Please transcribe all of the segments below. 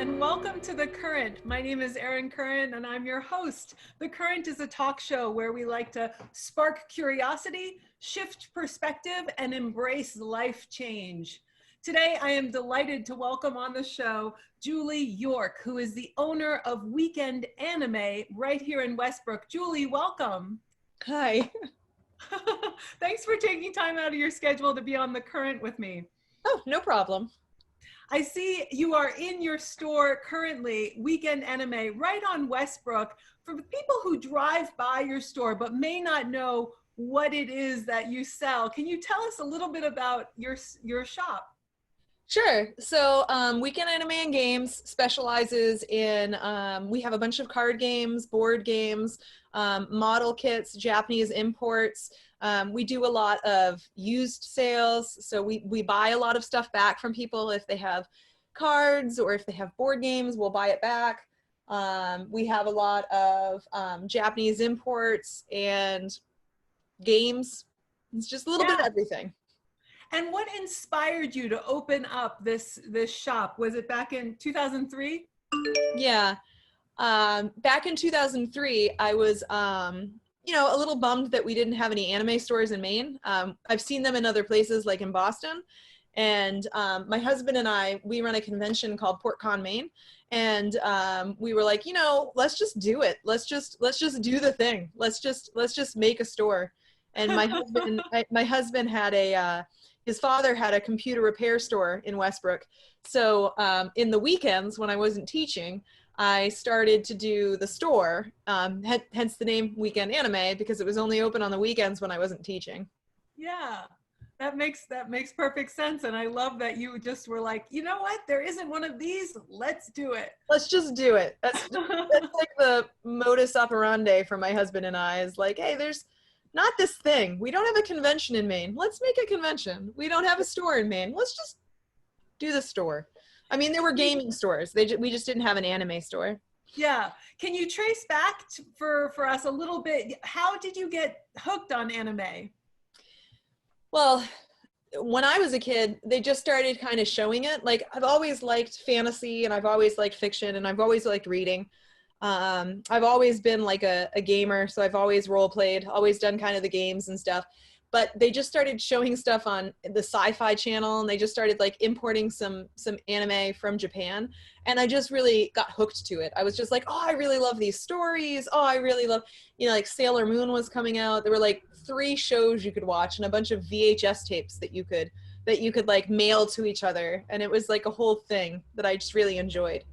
and welcome to The Current. My name is Erin Curren, and I'm your host. The Current is a talk show where we like to spark curiosity, shift perspective, and embrace life change. Today, I am delighted to welcome on the show Julie York, who is the owner of Weekend Anime right here in Westbrook. Julie, welcome. Hi. Thanks for taking time out of your schedule to be on The Current with me. Oh, no problem. I see you are in your store currently, Weekend Anime, right on Westbrook. For the people who drive by your store but may not know what it is that you sell, can you tell us a little bit about your shop? Sure. So Weekend Anime and Games specializes in, we have a bunch of card games, board games, model kits, Japanese imports. We do a lot of used sales. So we buy a lot of stuff back from people. If they have cards or if they have board games, we'll buy it back. We have a lot of Japanese imports and games. It's just a little bit of everything. And what inspired you to open up this shop? Was it back in 2003? Yeah. Back in 2003, I was, a little bummed that we didn't have any anime stores in Maine. I've seen them in other places like in Boston. And my husband and I, we run a convention called PortCon Maine. And we were like, let's just do it. Let's just do the thing. Let's just make a store. And my husband had his father had a computer repair store in Westbrook. So in the weekends when I wasn't teaching, I started to do the store, hence the name Weekend Anime, because it was only open on the weekends when I wasn't teaching. Yeah, that makes perfect sense. And I love that you just were like, you know what? There isn't one of these. Let's do it. Let's just do it. That's like the modus operandi for my husband and I is like, hey, there's not this thing. We don't have a convention in Maine. Let's make a convention. We don't have a store in Maine. Let's just do the store. I mean, there were gaming stores. We just didn't have an anime store. Yeah. Can you trace back for us a little bit? How did you get hooked on anime? Well, when I was a kid, they just started kind of showing it. Like, I've always liked fantasy and I've always liked fiction and I've always liked reading. I've always been like a gamer, so I've always role played, always done kind of the games and stuff. But they just started showing stuff on the Sci-Fi Channel, and they just started like importing some anime from Japan, and I just really got hooked to it. I was just like, oh, I really love these stories. Oh, I really love, like Sailor Moon was coming out. There were like 3 shows you could watch and a bunch of VHS tapes that you could like mail to each other, and it was like a whole thing that I just really enjoyed.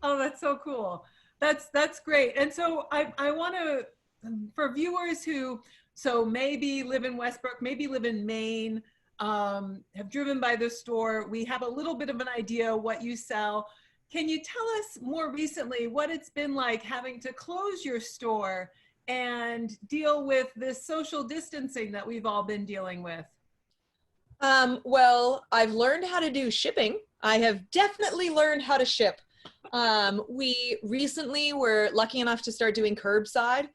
Oh, that's so cool. That's great. And so I want to, for viewers who maybe live in Westbrook, maybe live in Maine, have driven by the store, we have a little bit of an idea what you sell. Can you tell us more recently what it's been like having to close your store and deal with this social distancing that we've all been dealing with? Well, I've learned how to do shipping. I have definitely learned how to ship. We recently were lucky enough to start doing curbside,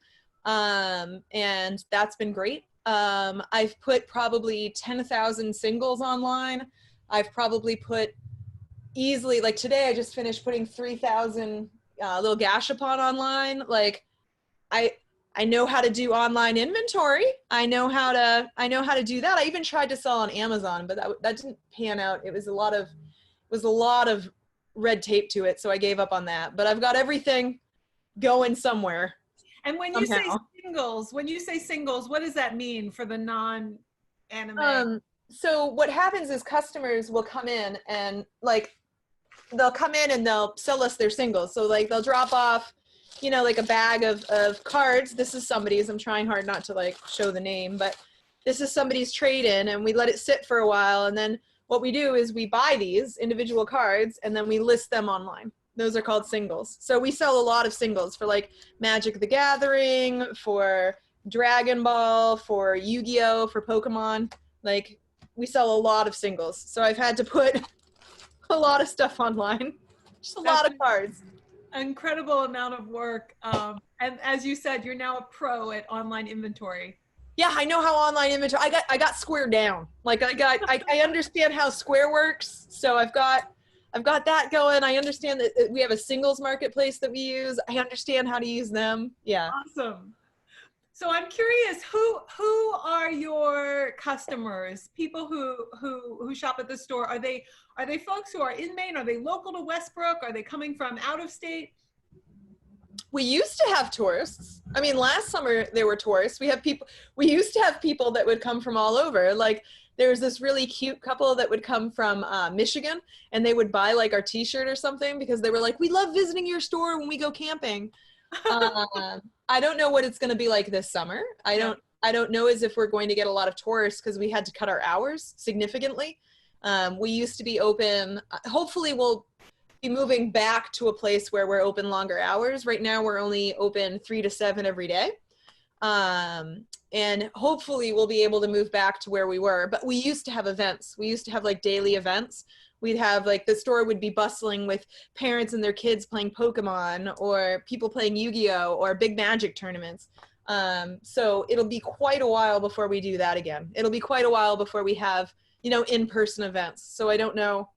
and that's been great. I've put probably 10,000 singles online. I've probably put easily, like today I just finished putting 3,000 little gashapon online. Like I know how to do online inventory. I know how to do that. I even tried to sell on Amazon, but that didn't pan out. It was a lot of red tape to it, so I gave up on that. But I've got everything going somewhere. And when you say singles, what does that mean for the non-anime? So what happens is customers will come in and they'll come in and they'll sell us their singles. So like they'll drop off, like a bag of cards. This is somebody's. I'm trying hard not to like show the name, but this is somebody's trade-in, and we let it sit for a while, and then what we do is we buy these individual cards and then we list them online. Those are called singles. So we sell a lot of singles for like Magic the Gathering, for Dragon Ball, for Yu-Gi-Oh, for Pokemon. Like we sell a lot of singles. So I've had to put a lot of stuff online. Just a lot of cards. Incredible amount of work. And as you said, you're now a pro at online inventory. Yeah, I know how online inventory. I got Square down. Like I understand how Square works. So I've got I've got that going. I understand that we have a singles marketplace that we use. I understand how to use them. Yeah. Awesome. So I'm curious, who are your customers? People who shop at the store? Are they folks who are in Maine? Are they local to Westbrook? Are they coming from out of state? We used to have tourists. I mean, last summer there were tourists. We used to have people that would come from all over. Like there was this really cute couple that would come from Michigan, and they would buy like our t-shirt or something because they were like, we love visiting your store when we go camping. I don't know what it's going to be like this summer. I don't know as if we're going to get a lot of tourists because we had to cut our hours significantly. We used to be open. Hopefully we'll be moving back to a place where we're open longer hours. Right now we're only open 3 to 7 every day. And hopefully we'll be able to move back to where we were. But we used to have events. We used to have like daily events. We'd have like the store would be bustling with parents and their kids playing Pokemon or people playing Yu-Gi-Oh! Or big Magic tournaments. So it'll be quite a while before we do that again. It'll be quite a while before we have, in-person events. So I don't know.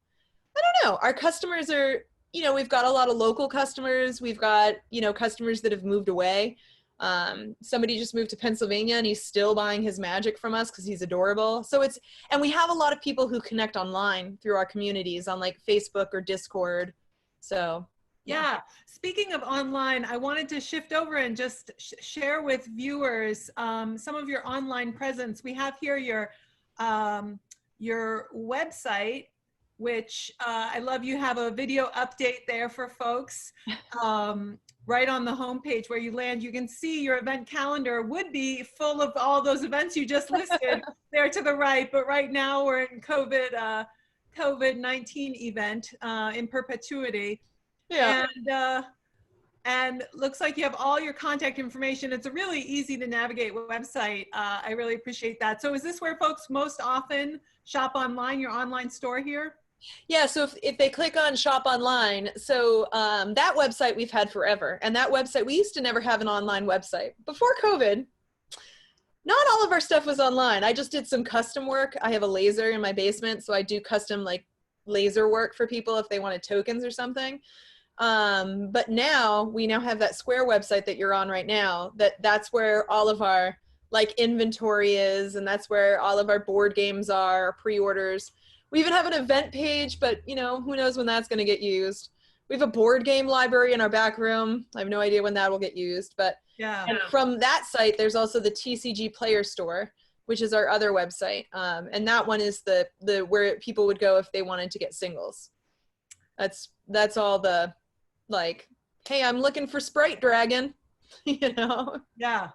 Our customers are, we've got a lot of local customers. We've got, customers that have moved away. Somebody just moved to Pennsylvania and he's still buying his Magic from us because he's adorable. And we have a lot of people who connect online through our communities on like Facebook or Discord. So yeah. Speaking of online, I wanted to shift over and just share with viewers some of your online presence. We have here your website, which I love. You have a video update there for folks. Right on the homepage where you land, you can see your event calendar would be full of all those events you just listed there to the right. But right now we're in COVID-19 event in perpetuity. yeah. And looks like you have all your contact information. It's a really easy to navigate website. I really appreciate that. So is this where folks most often shop online, your online store here? Yeah, so if they click on shop online, so that website we've had forever. And that website, we used to never have an online website. Before COVID, not all of our stuff was online. I just did some custom work. I have a laser in my basement, so I do custom like laser work for people if they wanted tokens or something. But now, we now have that Square website that you're on right now, that's where all of our like inventory is, and that's where all of our board games are, pre-orders. We even have an event page, but who knows when that's going to get used. We have a board game library in our back room. I have no idea when that will get used, but yeah. And from that site, there's also the TCG Player Store, which is our other website. And that one is the where people would go if they wanted to get singles. That's all the like, hey, I'm looking for Sprite Dragon, Yeah.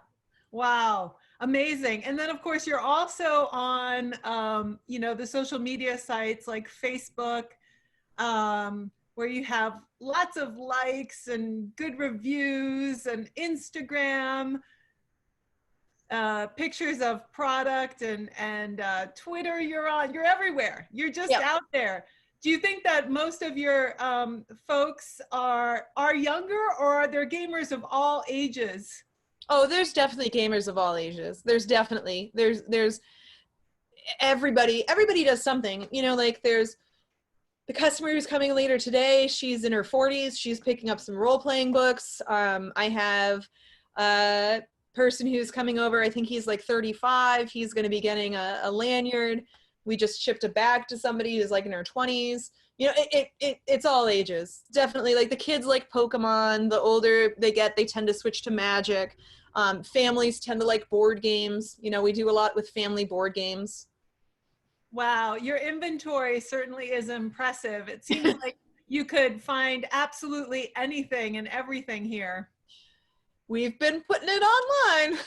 Wow. Amazing. And then of course you're also on, the social media sites like Facebook, where you have lots of likes and good reviews, and Instagram, pictures of product, and Twitter you're everywhere. You're just out there. Do you think that most of your folks are younger, or are there gamers of all ages? Oh, there's definitely gamers of all ages. There's everybody does something, like there's the customer who's coming later today. She's in her 40s. She's picking up some role-playing books. I have a person who's coming over. I think he's like 35. He's going to be getting a lanyard. We just shipped a bag to somebody who's like in her 20s. It's all ages. Definitely, like the kids like Pokemon. The older they get, they tend to switch to Magic. Families tend to like board games. We do a lot with family board games. Wow, your inventory certainly is impressive. It seems like you could find absolutely anything and everything here. We've been putting it online.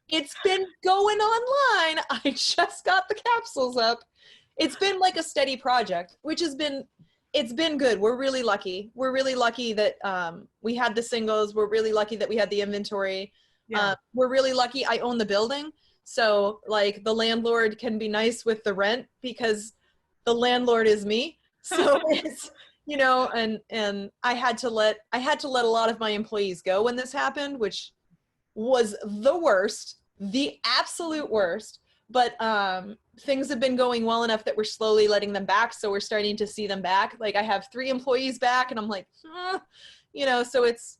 It's been going online. I just got the capsules up. It's been like a steady project, it's been good. We're really lucky. We're really lucky that we had the singles. We're really lucky that we had the inventory. Yeah. We're really lucky I own the building. So like the landlord can be nice with the rent because the landlord is me. So it's, and I had to let a lot of my employees go when this happened, which was the worst, the absolute worst. but things have been going well enough that we're slowly letting them back. So we're starting to see them back. Like I have 3 employees back and I'm like, you know, so it's,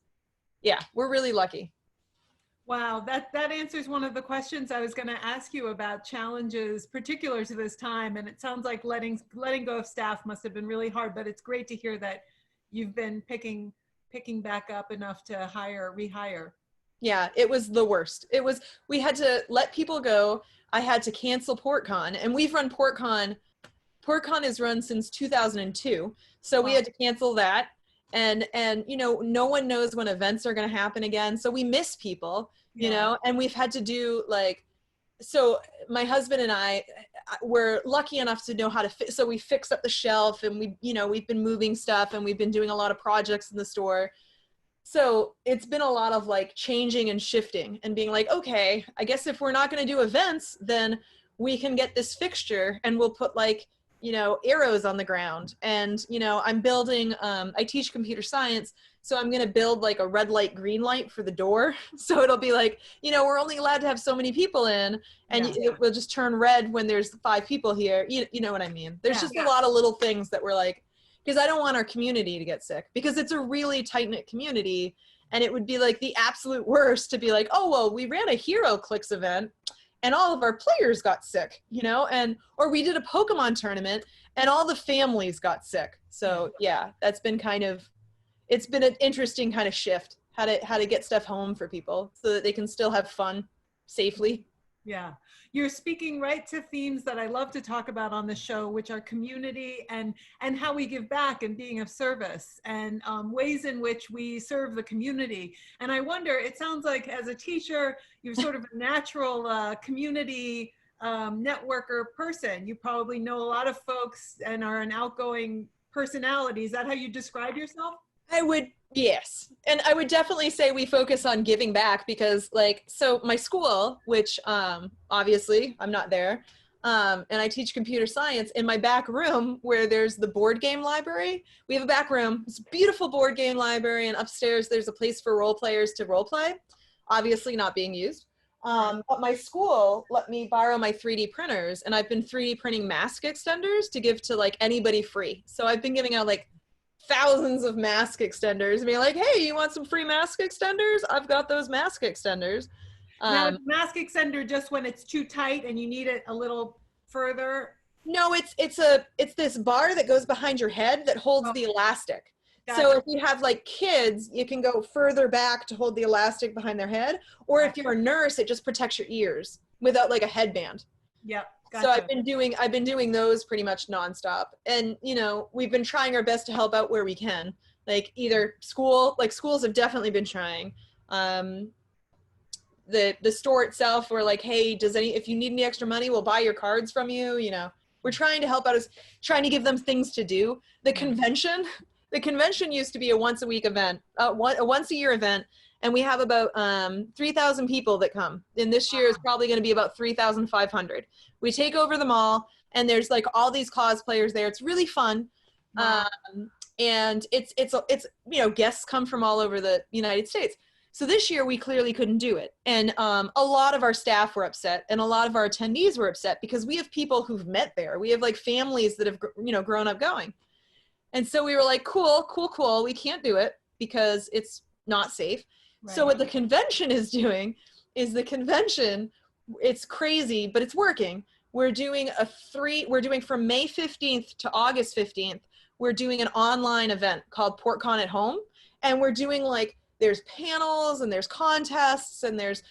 yeah, we're really lucky. Wow, that answers one of the questions I was going to ask you about challenges particular to this time. And it sounds like letting go of staff must have been really hard, but it's great to hear that you've been picking back up enough to rehire. Yeah, it was the worst. We had to let people go. I had to cancel PortCon, and we've run PortCon. PortCon is run since 2002. So we had to cancel that. And you know, no one knows when events are going to happen again. So we miss people, you know, and we've had to do like, so my husband and I were lucky enough to know how to so we fixed up the shelf, and we, you know, we've been moving stuff, and we've been doing a lot of projects in the store. So it's been a lot of like changing and shifting and being like, okay, I guess if we're not going to do events, then we can get this fixture and we'll put like, you know, arrows on the ground. And, you know, I'm building, I teach computer science. So I'm going to build like a red light, green light for the door. So it'll be like, you know, we're only allowed to have so many people in, and it will just turn red when there's 5 people here. You know what I mean? There's just a lot of little things that we're like, because I don't want our community to get sick, because it's a really tight-knit community, and it would be like the absolute worst to be like, oh, well, we ran a Hero Clicks event and all of our players got sick, you know, and, or we did a Pokemon tournament and all the families got sick. So yeah, that's been kind of, it's been an interesting kind of shift, how to get stuff home for people so that they can still have fun safely. Yeah, you're speaking right to themes that I love to talk about on the show, which are community and how we give back and being of service, and ways in which we serve the community. And I wonder, it sounds like as a teacher, you're sort of a natural community networker person. You probably know a lot of folks and are an outgoing personality. Is that how you describe yourself? Yes. And I would definitely say we focus on giving back, because like, so my school, which obviously I'm not there, and I teach computer science, in my back room where there's the board game library, we have a back room. It's a beautiful board game library, and upstairs there's a place for role players to role play, obviously not being used. But my school let me borrow my 3D printers, and I've been 3D printing mask extenders to give to like anybody free. So I've been giving out like thousands of mask extenders and being like, hey, you want some free mask extenders? I've got those mask extenders. Now, mask extender just when it's too tight and you need it a little further? No, it's this bar that goes behind your head that holds the elastic. Gotcha. So if you have like kids, you can go further back to hold the elastic behind their head. Or if you're a nurse, it just protects your ears without like a headband. Yep. Gotcha. So I've been doing those pretty much nonstop. And, you know, we've been trying our best to help out where we can. Like either schools have definitely been trying. The store itself, we're like, hey, if you need any extra money, we'll buy your cards from you. You know, we're trying to help out, trying to give them things to do. The convention used to be a once a week event, a once a year event. And we have about 3,000 people that come. And this year is probably going to be about 3,500. We take over the mall, and there's like all these cosplayers there. It's really fun. Wow. And it's you know, guests come from all over the United States. So this year we clearly couldn't do it. And a lot of our staff were upset, and a lot of our attendees were upset, because we have people who've met there. We have like families that have, you know, grown up going. And so we were like, cool. We can't do it because it's not safe. Right. So what the convention is doing is it's crazy, but it's working. We're doing from May 15th to August 15th, we're doing an online event called PortCon at Home. And we're doing like, there's panels and there's contests, and there's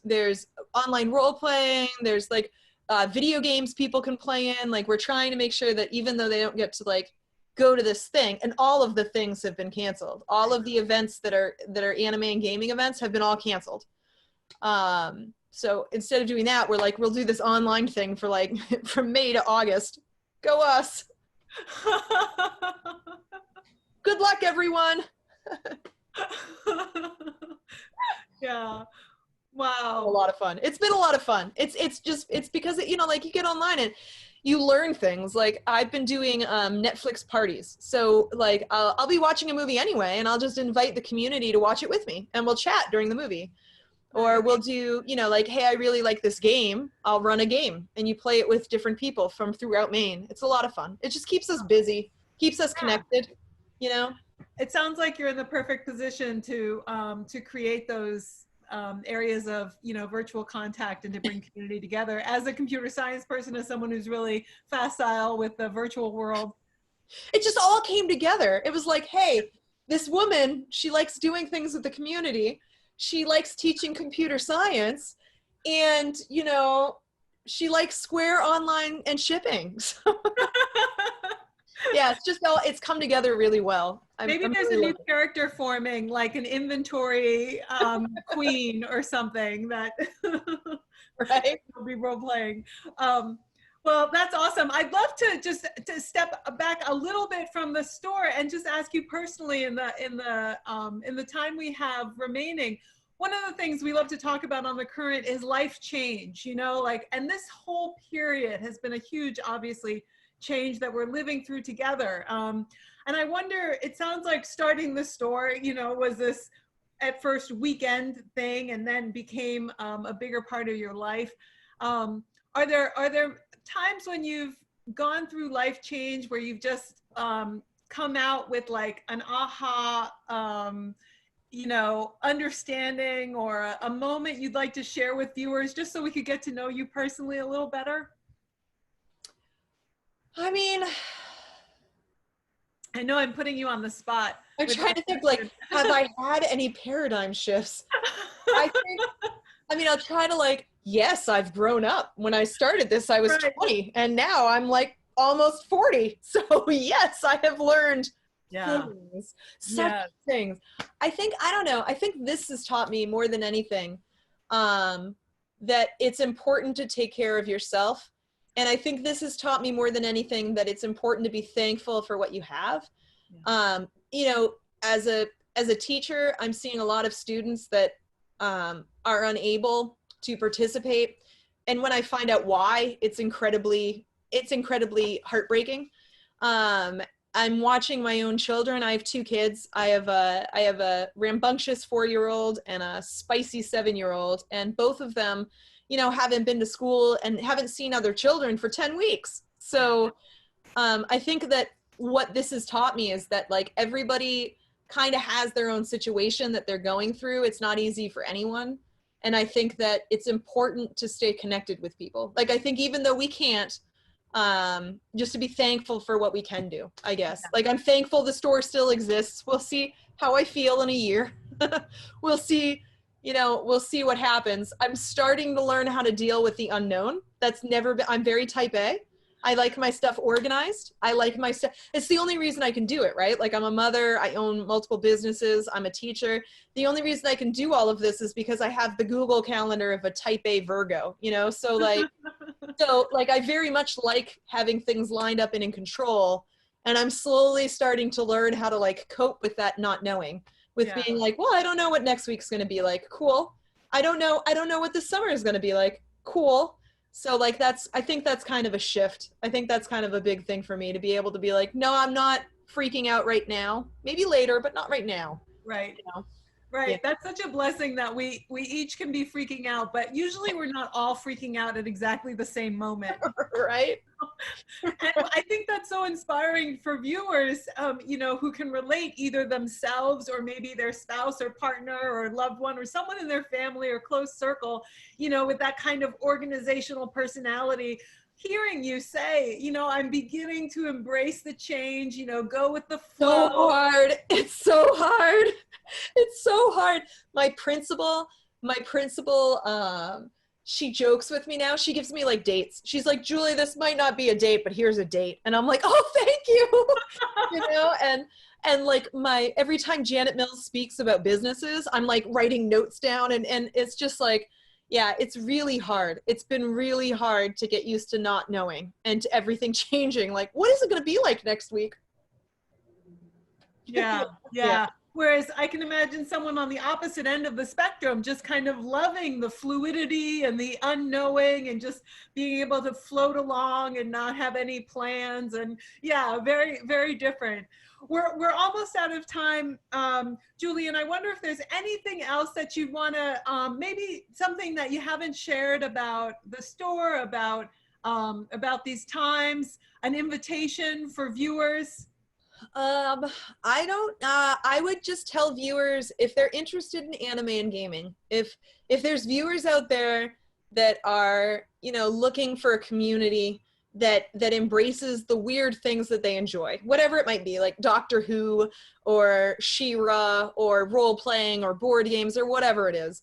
there's online role playing. There's like video games people can play in. Like we're trying to make sure that even though they don't get to like go to this thing, and all of the things have been canceled. All of the events that are anime and gaming events have been all canceled. So instead of doing that, we're like, we'll do this online thing for like from May to August. Go us. Good luck, everyone. Yeah. Wow. A lot of fun. It's been a lot of fun. It's because, you know, like you get online and you learn things. Like I've been doing Netflix parties. So like I'll be watching a movie anyway, and I'll just invite the community to watch it with me, and we'll chat during the movie. Or we'll do, you know, like, hey, I really like this game. I'll run a game, and you play it with different people from throughout Maine. It's a lot of fun. It just keeps us busy, keeps us connected, you know? It sounds like you're in the perfect position to create those areas of, you know, virtual contact and to bring community together. As a computer science person, as someone who's really facile with the virtual world. It just all came together. It was like, hey, this woman, she likes doing things with the community. She likes teaching computer science, and, you know, she likes Square Online and shipping. So yeah, it's just all, it's come together really well. Maybe I'm there's really a new character forming, like an inventory queen or something that right? will be role playing. Well, that's awesome. I'd love to just to step back a little bit from the store and just ask you personally, in the time we have remaining, one of the things we love to talk about on the Current is life change. You know, like, and this whole period has been a huge, obviously, change that we're living through together. And I wonder, it sounds like starting the store, you know, was this at first weekend thing and then became a bigger part of your life. Are there times when you've gone through life change where you've just come out with like an aha, you know, understanding, or a moment you'd like to share with viewers just so we could get to know you personally a little better? I mean, I know I'm putting you on the spot. I'm trying to think, like, have I had any paradigm shifts? I mean, I'll try to, like, yes, I've grown up. When I started this, I was 20, and now I'm like almost 40. So yes, I have learned things, such things. I think, I don't know, I think this has taught me more than anything that it's important to take care of yourself. And I think this has taught me more than anything that it's important to be thankful for what you have. You know, as a teacher, I'm seeing a lot of students that are unable to participate. And when I find out why, it's incredibly heartbreaking. I'm watching my own children. I have 2 kids. I have a rambunctious 4-year-old and a spicy 7-year-old, and both of them, you know, haven't been to school and haven't seen other children for 10 weeks. So I think that what this has taught me is that, like, everybody kind of has their own situation that they're going through. It's not easy for anyone. And I think that it's important to stay connected with people. Like, I think even though we can't, just to be thankful for what we can do, I guess. Like, I'm thankful the store still exists. We'll see how I feel in a year. We'll see, you know, we'll see what happens. I'm starting to learn how to deal with the unknown. That's never been, I'm very type A. I like my stuff organized. I like my stuff. It's the only reason I can do it, right? Like, I'm a mother, I own multiple businesses, I'm a teacher. The only reason I can do all of this is because I have the Google Calendar of a type A Virgo, you know? So like, I very much like having things lined up and in control. And I'm slowly starting to learn how to, like, cope with that not knowing, with being like, well, I don't know what next week's going to be like. Cool. I don't know what this summer is going to be like. Cool. So, like, I think that's kind of a shift. I think that's kind of a big thing for me, to be able to be like, no, I'm not freaking out right now. Maybe later, but not right now. Right. You know? Right. Yeah. That's such a blessing that we each can be freaking out, but usually we're not all freaking out at exactly the same moment. Right. And I think that's so inspiring for viewers, you know, who can relate, either themselves or maybe their spouse or partner or loved one or someone in their family or close circle, you know, with that kind of organizational personality. Hearing you say, you know, I'm beginning to embrace the change, you know, go with the flow. So hard. It's so hard. It's so hard. My principal, she jokes with me now. She gives me, like, dates. She's like, Julie, this might not be a date, but here's a date. And I'm like, oh, thank you. You know, and like, every time Janet Mills speaks about businesses, I'm like writing notes down, and it's just like, yeah, it's really hard. It's been really hard to get used to not knowing and to everything changing. Like, what is it going to be like next week? Yeah. Whereas I can imagine someone on the opposite end of the spectrum just kind of loving the fluidity and the unknowing and just being able to float along and not have any plans. And yeah, very, very different. We're almost out of time, Julian. I wonder if there's anything else that you want to, maybe something that you haven't shared about the store, about these times, an invitation for viewers. I don't, I would just tell viewers if they're interested in anime and gaming, if there's viewers out there that are, you know, looking for a community that embraces the weird things that they enjoy, whatever it might be, like Doctor Who or She-Ra or role playing or board games or whatever it is,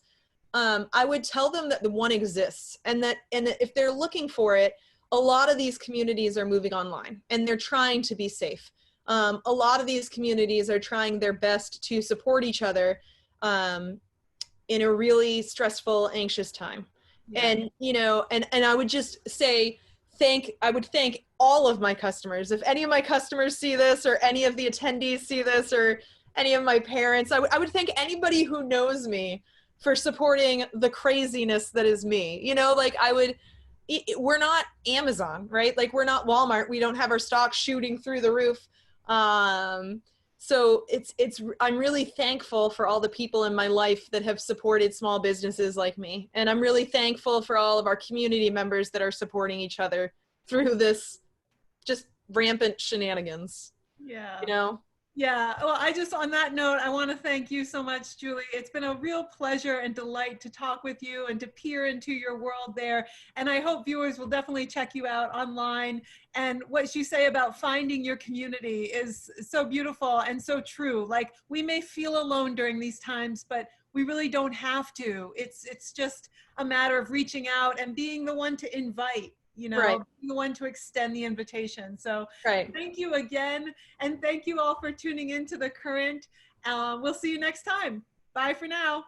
I would tell them that the one exists, and that if they're looking for it, a lot of these communities are moving online and they're trying to be safe. A lot of these communities are trying their best to support each other in a really stressful, anxious time. Yeah. And, you know, and I would just say, I would thank all of my customers. If any of my customers see this, or any of the attendees see this, or any of my parents, I would thank anybody who knows me for supporting the craziness that is me. You know, like we're not Amazon, right? Like we're not Walmart. We don't have our stock shooting through the roof. So I'm really thankful for all the people in my life that have supported small businesses like me. And I'm really thankful for all of our community members that are supporting each other through this just rampant shenanigans. Yeah. You know? Yeah, well, on that note, I want to thank you so much, Julie. It's been a real pleasure and delight to talk with you and to peer into your world there. And I hope viewers will definitely check you out online. And what you say about finding your community is so beautiful and so true. Like, we may feel alone during these times, but we really don't have to. It's just a matter of reaching out and being the one to invite. You know, right. Being the one to extend the invitation. So right. Thank you again. And thank you all for tuning in to The Current. We'll see you next time. Bye for now.